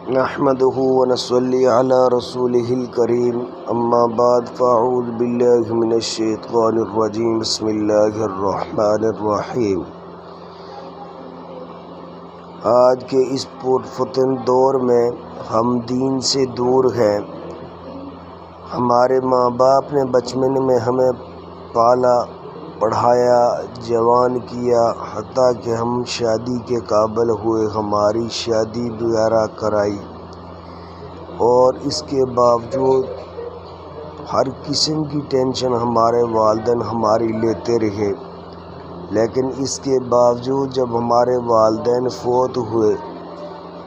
نحمده ونصلي على رسوله الكريم اما بعد فاعوذ بالله من الشیطان الرجیم بسم اللہ الرحمن الرحیم۔ آج کے اس پرفتن دور میں ہم دین سے دور ہیں۔ ہمارے ماں باپ نے بچپن میں ہمیں پالا پڑھایا، جوان کیا، حتیٰ کہ ہم شادی کے قابل ہوئے، ہماری شادی وغیرہ کرائی، اور اس کے باوجود ہر قسم کی ٹینشن ہمارے والدین ہماری لیتے رہے۔ لیکن اس کے باوجود جب ہمارے والدین فوت ہوئے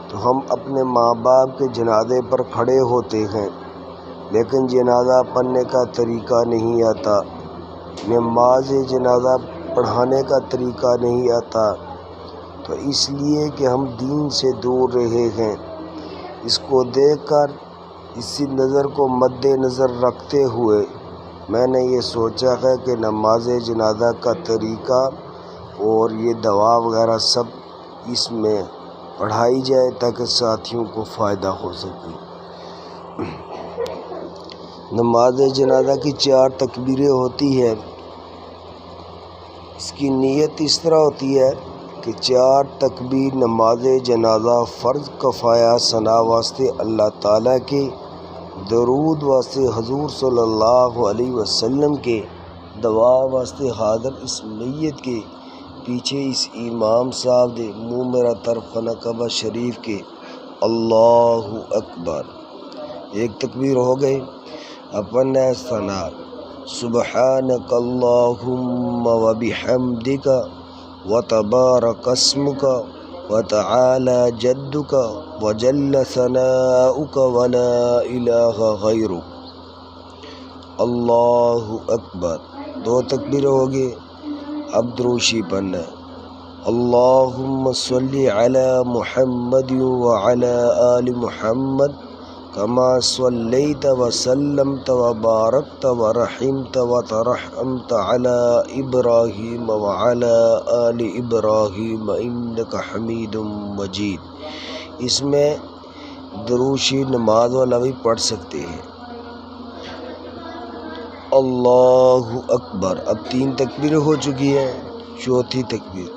تو ہم اپنے ماں باپ کے جنازے پر کھڑے ہوتے ہیں، لیکن جنازہ پڑھنے کا طریقہ نہیں آتا، نماز جنازہ پڑھانے کا طریقہ نہیں آتا، تو اس لیے کہ ہم دین سے دور رہے ہیں۔ اس کو دیکھ کر اسی نظر کو مد نظر رکھتے ہوئے میں نے یہ سوچا ہے کہ نماز جنازہ کا طریقہ اور یہ دعا وغیرہ سب اس میں پڑھائی جائے تاکہ ساتھیوں کو فائدہ ہو سکے۔ نماز جنازہ کی 4 تکبیریں ہوتی ہیں۔ اس کی نیت اس طرح ہوتی ہے کہ 4 تکبیر نماز جنازہ فرض کفایہ ثنا واسطے اللہ تعالیٰ کے، درود واسطے حضور صلی اللہ علیہ وسلم کے، دعا واسطے حاضر اس میت کے، پیچھے اس امام صاحب دے، منہ میرا طرف خانہ کعبہ شریف کے، اللہ اکبر۔ ایک تکبیر ہو گئی۔ اپن ثنا سبحانک اللہم وبحمدک وتبارک اسمک وتعالی جدک وجل ثناؤک ولا الہ غیرک، اللہ اکبر۔ 2 تکبیر ہوگی۔ اب دروشی پڑھنا ہے۔ اللہم صلی علی محمد وعلی آل محمد کما صلیت وسلمت وبارکت ورحمت وترحمت علی ابراہیم وعلی آل ابراہیم انک حمید مجید۔ اس میں دروشی نماز والا بھی پڑھ سکتے ہیں۔ اللہ اکبر۔ اب 3 تکبیریں ہو چکی ہیں۔ 4تھی تکبیر،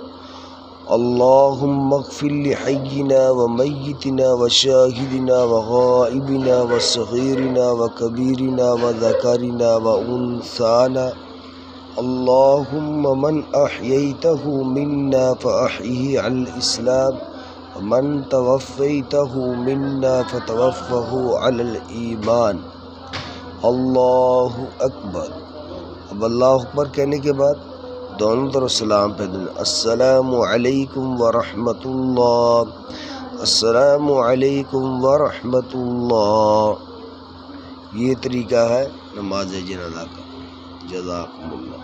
اللہم اغفر لحینا ومیتنا وشاہدنا وغائبنا وصغیرنا وکبیرنا وذکرنا وانثانا، اللہم من احییتہ منا فاحیہ علی الاسلام ومن توفیتہ منا فتوفہ علی الایمان، اللہ اکبر۔ اب اللہ اکبر کہنے کے بعد دونوں طرف سلام پہ دیں۔ السلام علیکم ورحمۃ اللہ، السلام علیکم ورحمۃ اللہ۔ یہ طریقہ ہے نماز جنازہ کا۔ جزاکم اللہ۔